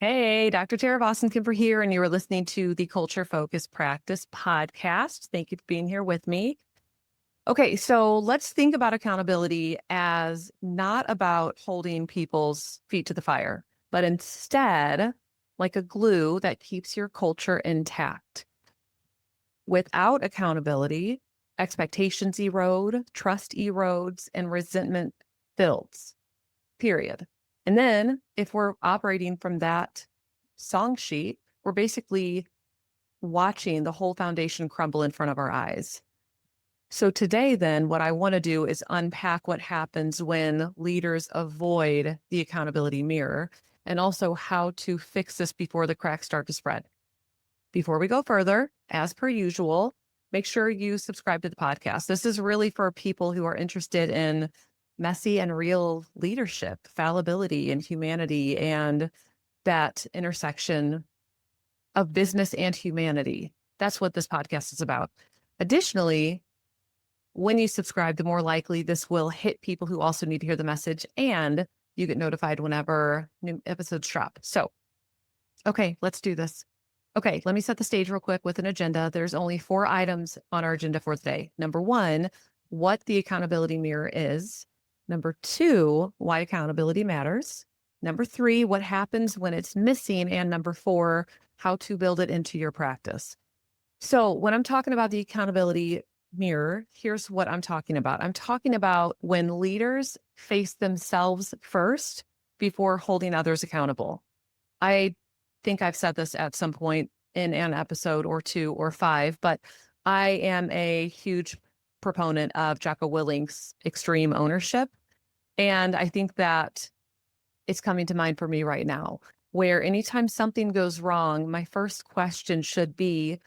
Hey, Dr. Tara Boston Kimber here, and you are listening to the Culture Focused Practice podcast. Thank you for being here with me. Okay, so let's think about accountability as not about holding people's feet to the fire, but instead like a glue that keeps your culture intact. Without accountability, expectations erode, trust erodes, and resentment builds, period. And then if we're operating from that song sheet, we're basically watching the whole foundation crumble in front of our eyes. So today, then, what I want to do is unpack what happens when leaders avoid the accountability mirror and also how to fix this before the cracks start to spread. Before we go further, as per usual, make sure you subscribe to the podcast. This is really for people who are interested in messy and real leadership, fallibility, and humanity, and that intersection of business and humanity. That's what this podcast is about. Additionally, when you subscribe, the more likely this will hit people who also need to hear the message, and you get notified whenever new episodes drop. So, okay, let's do this. Okay, let me set the stage real quick with an agenda. There's only 4 items on our agenda for today. Number 1, what the accountability mirror is. Number 2, why accountability matters. Number 3, what happens when it's missing. And number 4, how to build it into your practice. So when I'm talking about the accountability mirror, here's what I'm talking about. I'm talking about when leaders face themselves first before holding others accountable. I think I've said this at some point in an episode or 2 or 5, but I am a huge proponent of Jocko Willink's extreme ownership. And I think that it's coming to mind for me right now, where anytime something goes wrong, my first question should be,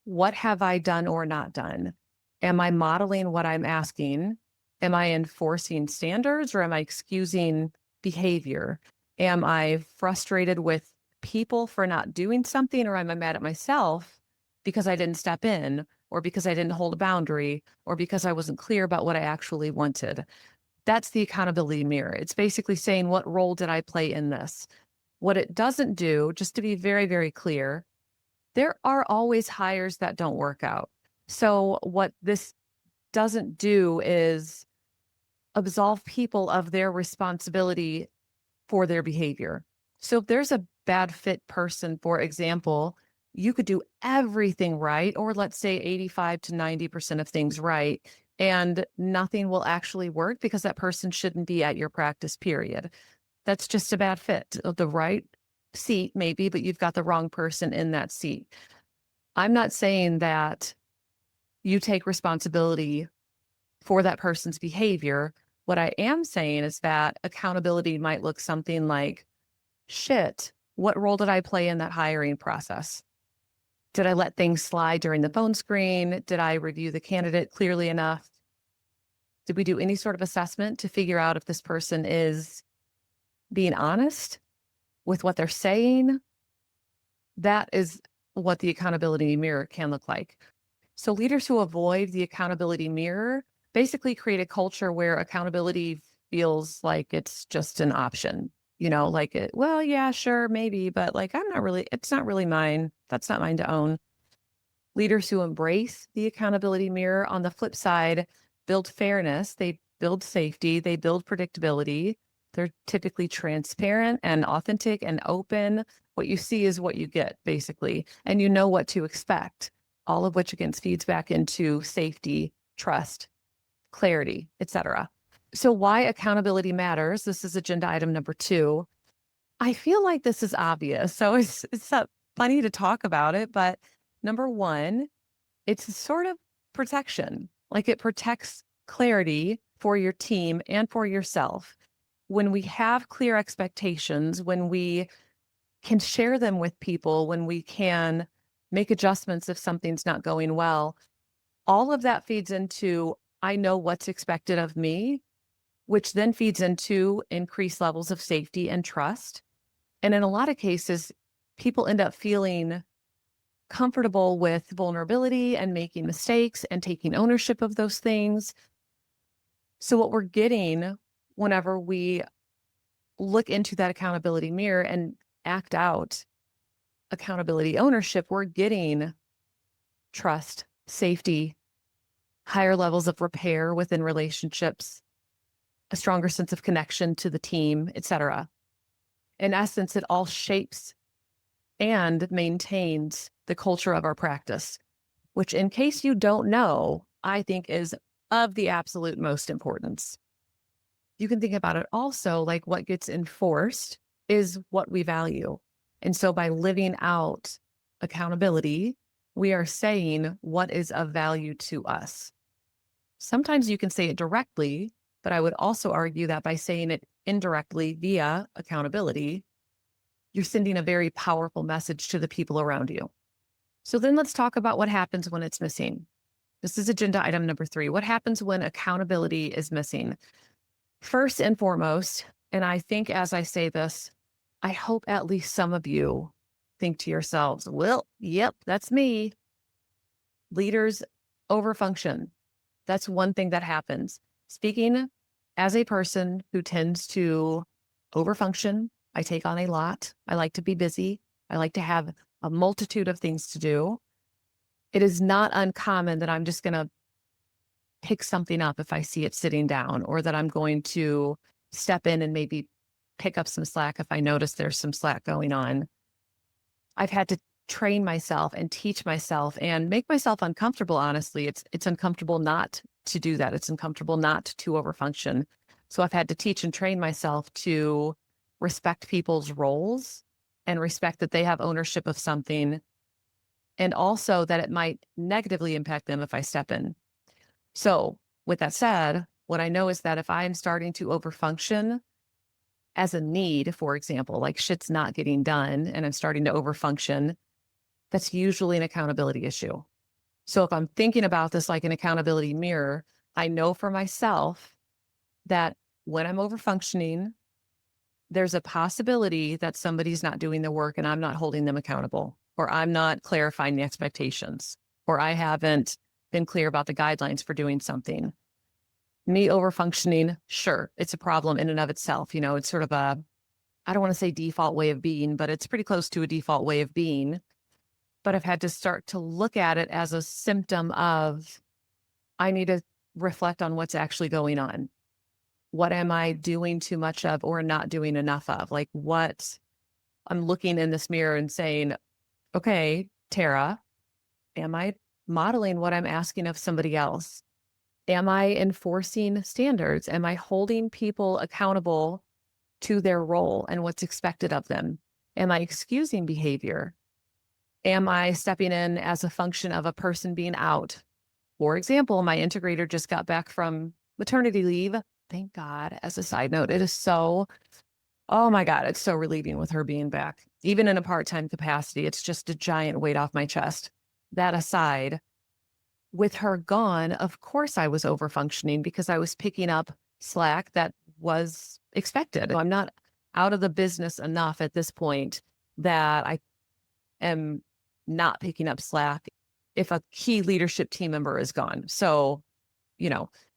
what have I done or not done? Am I modeling what I'm asking? Am I enforcing standards or am I excusing behavior? Am I frustrated with people for not doing something, or am I mad at myself because I didn't step in, or because I didn't hold a boundary, or because I wasn't clear about what I actually wanted? That's the accountability mirror. It's basically saying, what role did I play in this? What it doesn't do, just to be very, very clear, there are always hires that don't work out. So what this doesn't do is absolve people of their responsibility for their behavior. So if there's a bad fit person, for example, you could do everything right, or let's say 85 to 90% of things right, and nothing will actually work because that person shouldn't be at your practice, period. That's just a bad fit. The right seat, maybe, but you've got the wrong person in that seat. I'm not saying that you take responsibility for that person's behavior. What I am saying is that accountability might look something like, shit, what role did I play in that hiring process? Did I let things slide during the phone screen? Did I review the candidate clearly enough? Did we do any sort of assessment to figure out if this person is being honest with what they're saying? That is what the accountability mirror can look like. So leaders who avoid the accountability mirror basically create a culture where accountability feels like it's just an option, like it, well, yeah, sure, maybe, but like, it's not really mine. That's not mine to own. Leaders who embrace the accountability mirror, on the flip side, build fairness, they build safety, they build predictability. They're typically transparent and authentic and open. What you see is what you get, basically, and you know what to expect, all of which, again, feeds back into safety, trust, clarity, etc. So why accountability matters, this is agenda item number 2. I feel like this is obvious, so it's funny to talk about it, but number 1, it's a sort of protection. Like, it protects clarity for your team and for yourself. When we have clear expectations, when we can share them with people, when we can make adjustments if something's not going well, all of that feeds into, I know what's expected of me, which then feeds into increased levels of safety and trust. And in a lot of cases, people end up feeling comfortable with vulnerability and making mistakes and taking ownership of those things. So what we're getting whenever we look into that accountability mirror and act out accountability ownership, we're getting trust, safety, higher levels of repair within relationships, a stronger sense of connection to the team, etc. In essence, it all shapes and maintains the culture of our practice, which, in case you don't know, I think is of the absolute most importance. You can think about it also like what gets enforced is what we value. And so by living out accountability, we are saying what is of value to us. Sometimes you can say it directly, but I would also argue that by saying it indirectly via accountability, you're sending a very powerful message to the people around you. So then let's talk about what happens when it's missing. This is agenda item number 3. What happens when accountability is missing? First and foremost, and I think as I say this, I hope at least some of you think to yourselves, well, yep, that's me. Leaders overfunction. That's one thing that happens. Speaking as a person who tends to overfunction, I take on a lot. I like to be busy. I like to have a multitude of things to do. It is not uncommon that I'm just going to pick something up if I see it sitting down, or that I'm going to step in and maybe pick up some slack if I notice there's some slack going on. I've had to train myself and teach myself and make myself uncomfortable. Honestly, it's uncomfortable not to do that. It's uncomfortable not to overfunction. So I've had to teach and train myself to respect people's roles and respect that they have ownership of something, and also that it might negatively impact them if I step in. So with that said, what I know is that if I am starting to overfunction as a need, for example, like shit's not getting done and I'm starting to overfunction, that's usually an accountability issue. So if I'm thinking about this like an accountability mirror, I know for myself that when I'm overfunctioning, there's a possibility that somebody's not doing the work and I'm not holding them accountable, or I'm not clarifying the expectations, or I haven't been clear about the guidelines for doing something. Me overfunctioning, sure, it's a problem in and of itself. It's sort of I don't want to say default way of being, but it's pretty close to a default way of being. But I've had to start to look at it as a symptom of, I need to reflect on what's actually going on. What am I doing too much of or not doing enough of? Like what I'm looking in this mirror and saying, okay, Tara, am I modeling what I'm asking of somebody else? Am I enforcing standards? Am I holding people accountable to their role and what's expected of them? Am I excusing behavior? Am I stepping in as a function of a person being out? For example, my integrator just got back from maternity leave. Thank God. As a side note, it is so, oh my God, it's so relieving with her being back. Even in a part-time capacity, it's just a giant weight off my chest. That aside, with her gone, of course I was overfunctioning because I was picking up slack that was expected. I'm not out of the business enough at this point that I am not picking up slack if a key leadership team member is gone. So,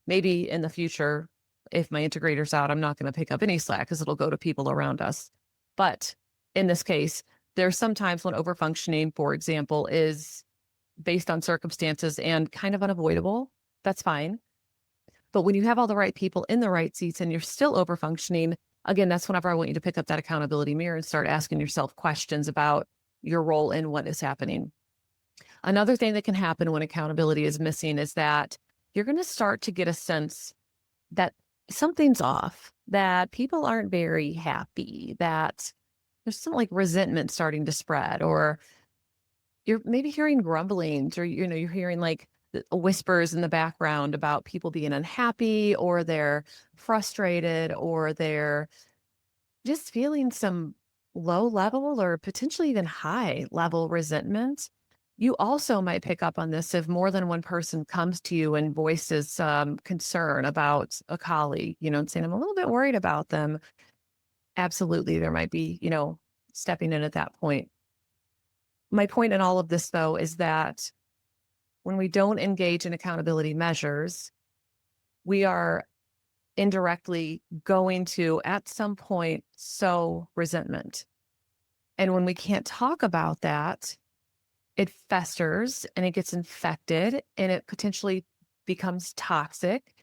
maybe in the future, if my integrator's out, I'm not going to pick up any slack because it'll go to people around us. But in this case, there's sometimes when overfunctioning, for example, is based on circumstances and kind of unavoidable. That's fine. But when you have all the right people in the right seats and you're still overfunctioning, again, that's whenever I want you to pick up that accountability mirror and start asking yourself questions about your role in what is happening. Another thing that can happen when accountability is missing is that you're going to start to get a sense that something's off, that people aren't very happy, that there's some like resentment starting to spread, or you're maybe hearing grumblings, or, you're hearing like whispers in the background about people being unhappy, or they're frustrated, or they're just feeling some low level or potentially even high level resentment. You also might pick up on this if more than one person comes to you and voices concern about a colleague, and saying, I'm a little bit worried about them. Absolutely, there might be, stepping in at that point. My point in all of this, though, is that when we don't engage in accountability measures, we are indirectly going to, at some point, sow resentment. And when we can't talk about that, it festers and it gets infected and it potentially becomes toxic.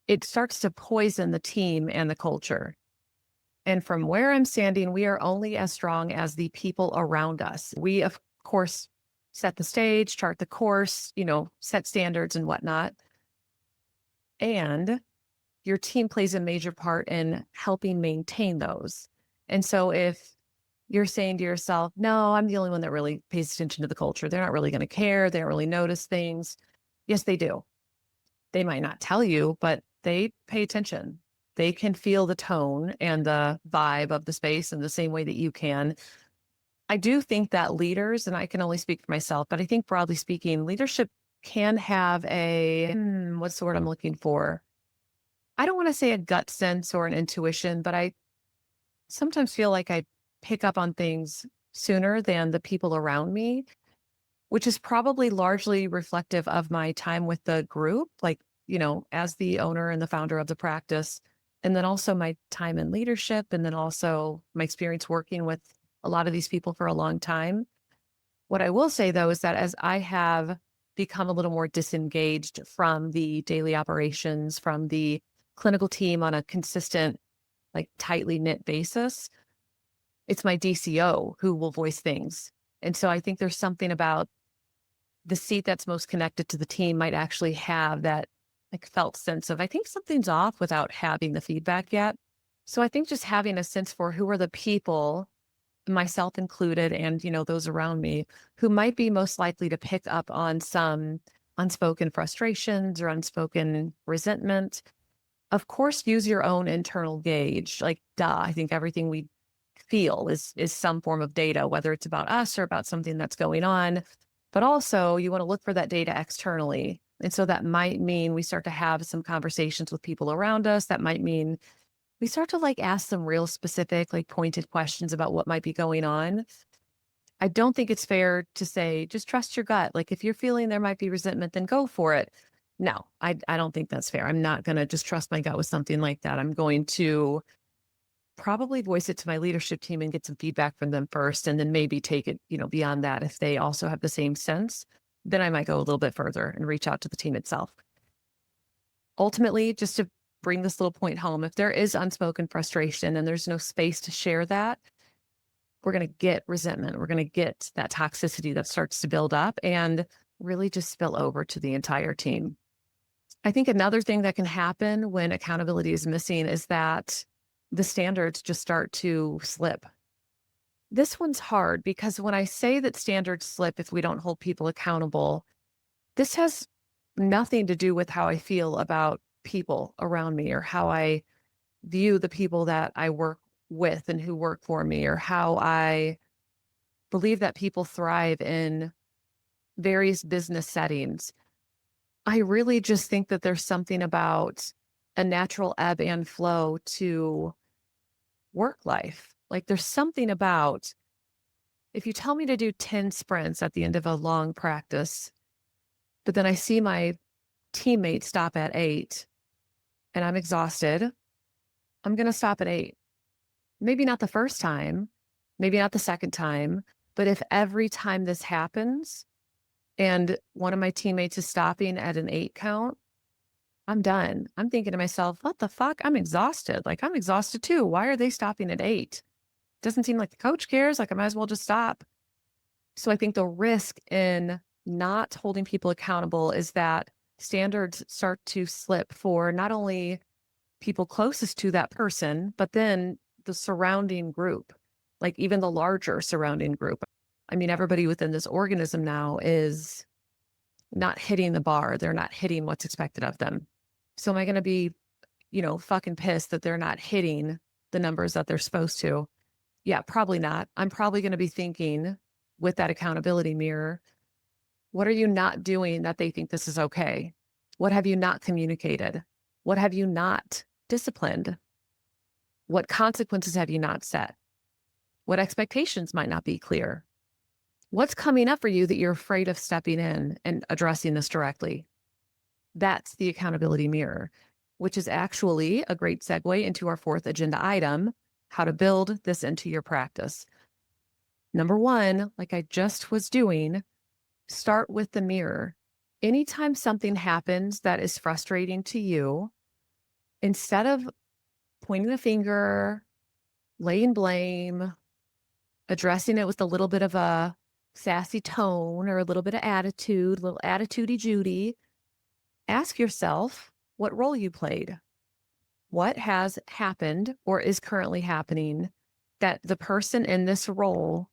It starts to poison the team and the culture. And from where I'm standing, we are only as strong as the people around us. We, of course, set the stage, chart the course, set standards and whatnot. And your team plays a major part in helping maintain those. And so if you're saying to yourself, no, I'm the only one that really pays attention to the culture. They're not really going to care. They don't really notice things. Yes, they do. They might not tell you, but they pay attention. They can feel the tone and the vibe of the space in the same way that you can. I do think that leaders, and I can only speak for myself, but I think broadly speaking, leadership can have what's the word I'm looking for? I don't want to say a gut sense or an intuition, but I sometimes feel like I pick up on things sooner than the people around me, which is probably largely reflective of my time with the group, like, as the owner and the founder of the practice, and then also my time in leadership, and then also my experience working with a lot of these people for a long time. What I will say though is that as I have become a little more disengaged from the daily operations, from the clinical team on a consistent, like tightly knit basis, it's my DCO who will voice things. And so I think there's something about the seat that's most connected to the team might actually have that like felt sense of, I think something's off without having the feedback yet. So I think just having a sense for who are the people, myself included, and, those around me who might be most likely to pick up on some unspoken frustrations or unspoken resentment. Of course, use your own internal gauge. Like, duh, I think everything we feel is some form of data, whether it's about us or about something that's going on. But also, you want to look for that data externally. And so that might mean we start to have some conversations with people around us. That might mean we start to like ask some real specific, like pointed questions about what might be going on. I don't think it's fair to say, just trust your gut. Like if you're feeling there might be resentment, then go for it. No, I don't think that's fair. I'm not going to just trust my gut with something like that. I'm going to probably voice it to my leadership team and get some feedback from them first, and then maybe take it, beyond that. If they also have the same sense, then I might go a little bit further and reach out to the team itself. Ultimately, just to bring this little point home, if there is unspoken frustration and there's no space to share that, we're going to get resentment. We're going to get that toxicity that starts to build up and really just spill over to the entire team. I think another thing that can happen when accountability is missing is that the standards just start to slip. This one's hard because when I say that standards slip if we don't hold people accountable, this has nothing to do with how I feel about people around me or how I view the people that I work with and who work for me, or how I believe that people thrive in various business settings. I really just think that there's something about a natural ebb and flow to work life. Like there's something about if you tell me to do 10 sprints at the end of a long practice, but then I see my teammates stop at 8 and I'm exhausted, I'm going to stop at 8. Maybe not the first time, maybe not the second time, but if every time this happens and one of my teammates is stopping at an 8 count, I'm done. I'm thinking to myself, what the fuck? I'm exhausted. Like, I'm exhausted too. Why are they stopping at 8? Doesn't seem like the coach cares. Like, I might as well just stop. So I think the risk in not holding people accountable is that standards start to slip for not only people closest to that person, but then the surrounding group, like even the larger surrounding group. I mean, everybody within this organism now is not hitting the bar. They're not hitting what's expected of them. So am I going to be, fucking pissed that they're not hitting the numbers that they're supposed to? Yeah, probably not. I'm probably going to be thinking with that accountability mirror, what are you not doing that they think this is okay? What have you not communicated? What have you not disciplined? What consequences have you not set? What expectations might not be clear? What's coming up for you that you're afraid of stepping in and addressing this directly? That's the accountability mirror, which is actually a great segue into our fourth agenda item, how to build this into your practice. Number one, like I just was doing, start with the mirror. Anytime something happens that is frustrating to you, instead of pointing the finger, laying blame, addressing it with a little bit of a sassy tone or a little bit of attitude, a little attitudey Judy, ask yourself what role you played. What has happened or is currently happening that the person in this role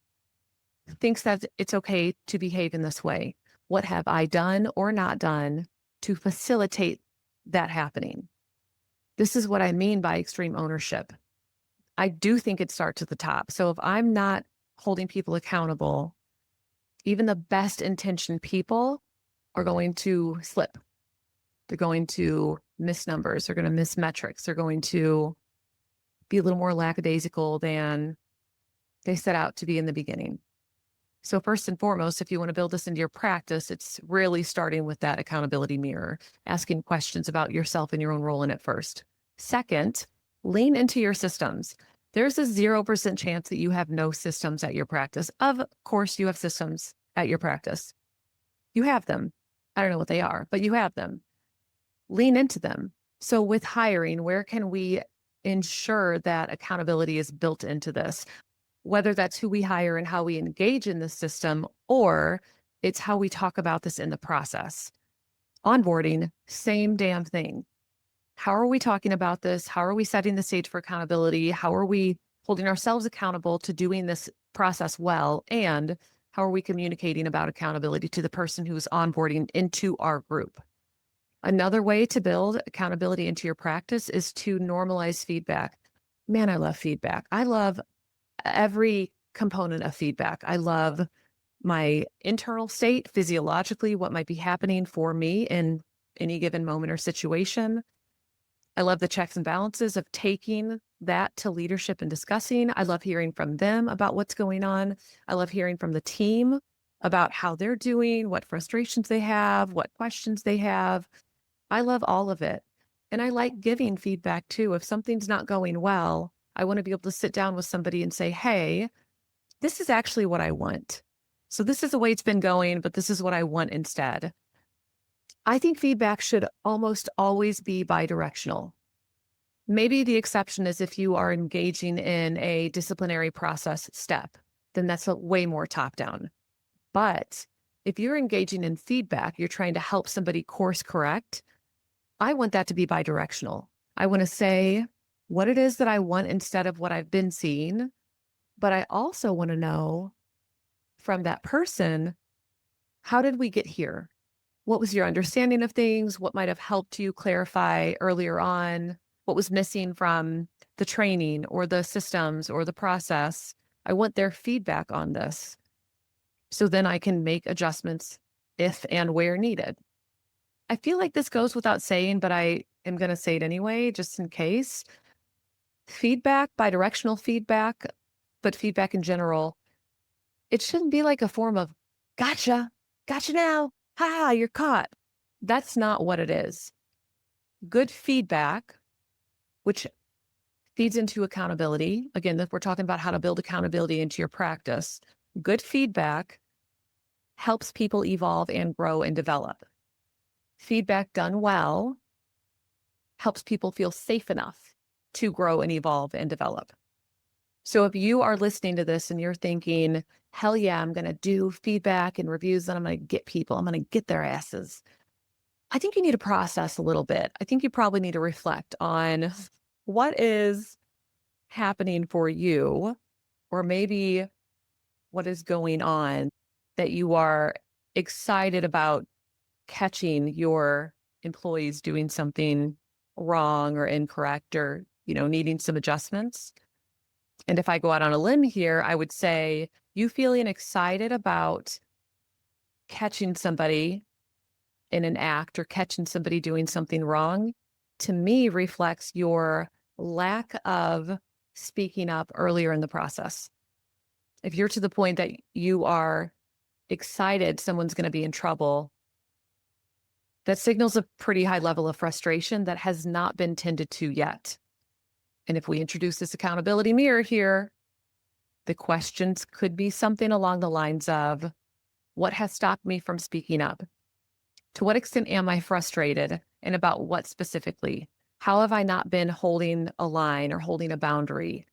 thinks that it's okay to behave in this way? What have I done or not done to facilitate that happening? This is what I mean by extreme ownership. I do think it starts at the top. So if I'm not holding people accountable, even the best intentioned people are going to slip. They're going to miss numbers. They're going to miss metrics. They're going to be a little more lackadaisical than they set out to be in the beginning. So first and foremost, if you want to build this into your practice, it's really starting with that accountability mirror, asking questions about yourself and your own role in it first. Second, lean into your systems. There's a 0% chance that you have no systems at your practice. Of course, you have systems at your practice. You have them. I don't know what they are, but you have them. Lean into them. So with hiring, where can we ensure that accountability is built into this? Whether that's who we hire and how we engage in the system, or it's how we talk about this in the process. Onboarding, same damn thing. How are we talking about this? How are we setting the stage for accountability? How are we holding ourselves accountable to doing this process well? And how are we communicating about accountability to the person who is onboarding into our group? Another way to build accountability into your practice is to normalize feedback. Man, I love feedback. I love every component of feedback. I love my internal state, physiologically, what might be happening for me in any given moment or situation. I love the checks and balances of taking that to leadership and discussing. I love hearing from them about what's going on. I love hearing from the team about how they're doing, what frustrations they have, what questions they have. I love all of it. And I like giving feedback too. If something's not going well, I want to be able to sit down with somebody and say, hey, this is actually what I want. So this is the way it's been going, but this is what I want instead. I think feedback should almost always be bidirectional. Maybe the exception is if you are engaging in a disciplinary process step, then that's way more top down. But if you're engaging in feedback, you're trying to help somebody course correct, I want that to be bidirectional. I want to say what it is that I want instead of what I've been seeing. But I also want to know from that person, how did we get here? What was your understanding of things? What might have helped you clarify earlier on? What was missing from the training or the systems or the process? I want their feedback on this. So then I can make adjustments if and where needed. I feel like this goes without saying, but I am going to say it anyway, just in case. Feedback, bidirectional feedback, but feedback in general, it shouldn't be like a form of gotcha, gotcha now, ha, you're caught. That's not what it is. Good feedback, which feeds into accountability. Again, if we're talking about how to build accountability into your practice, good feedback helps people evolve and grow and develop. Feedback done well helps people feel safe enough to grow and evolve and develop. So if you are listening to this and you're thinking, hell yeah, I'm going to do feedback and reviews and I'm going to get people, I'm going to get their asses. I think you need to process a little bit. I think you probably need to reflect on what is happening for you, or maybe what is going on that you are excited about catching your employees doing something wrong or incorrect or, needing some adjustments. And if I go out on a limb here, I would say you feeling excited about catching somebody in an act or catching somebody doing something wrong, to me reflects your lack of speaking up earlier in the process. If you're to the point that you are excited someone's going to be in trouble, that signals a pretty high level of frustration that has not been tended to yet. And if we introduce this accountability mirror here, The questions could be something along the lines of, what has stopped me from speaking up? To what extent am I frustrated? And about what specifically? How have I not been holding a line or holding a boundary?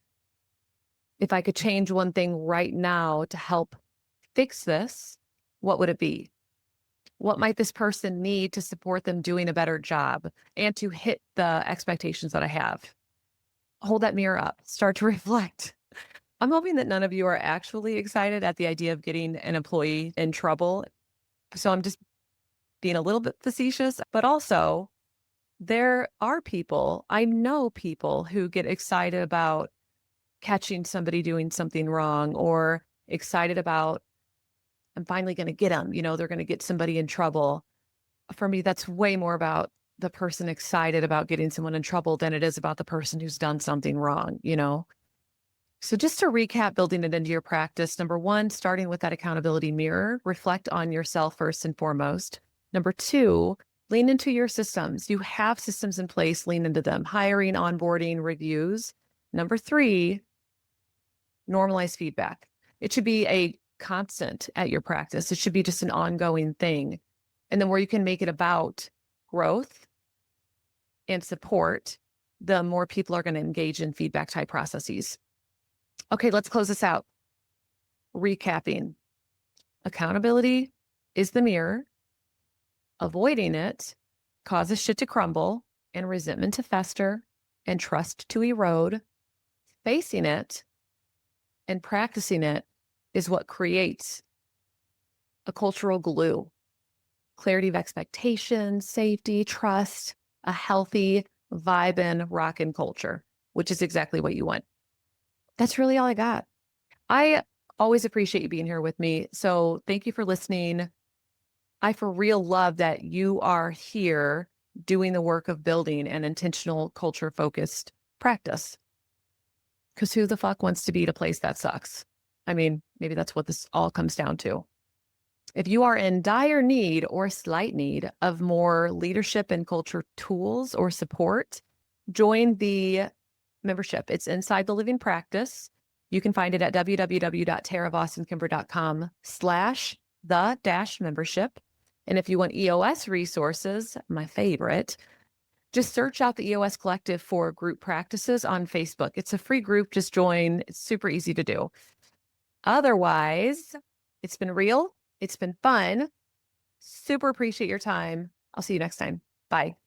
If I could change one thing right now to help fix this, what would it be? What might this person need to support them doing a better job and to hit the expectations that I have? Hold that mirror up, start to reflect. I'm hoping that none of you are actually excited at the idea of getting an employee in trouble. So I'm just being a little bit facetious, but also there are people, I know people who get excited about catching somebody doing something wrong or excited about, I'm finally going to get them, they're going to get somebody in trouble. For me, that's way more about the person excited about getting someone in trouble than it is about the person who's done something wrong. So just to recap, building it into your practice, number one, starting with that accountability mirror, reflect on yourself first and foremost. Number two, lean into your systems. You have systems in place, lean into them, hiring, onboarding, reviews. Number three, normalize feedback. It should be a constant at your practice. It should be just an ongoing thing. And then where you can make it about growth and support, the more people are going to engage in feedback type processes. Okay, let's close this out. Recapping. Accountability is the mirror. Avoiding it causes shit to crumble and resentment to fester and trust to erode. Facing it and practicing it is what creates a cultural glue. Clarity of expectations, safety, trust, a healthy, vibin', rockin' culture, which is exactly what you want. That's really all I got. I always appreciate you being here with me. So thank you for listening. I for real love that you are here doing the work of building an intentional culture focused practice. Because who the fuck wants to be at a place that sucks? I mean, maybe that's what this all comes down to. If you are in dire need or slight need of more leadership and culture tools or support, join the membership. It's Inside the Living Practice. You can find it at www.taravaustinkimber.com/the-membership. And if you want EOS resources, my favorite, just search out the EOS Collective for group practices on Facebook. It's a free group. Just join. It's super easy to do. Otherwise, it's been real. It's been fun. Super appreciate your time. I'll see you next time. Bye.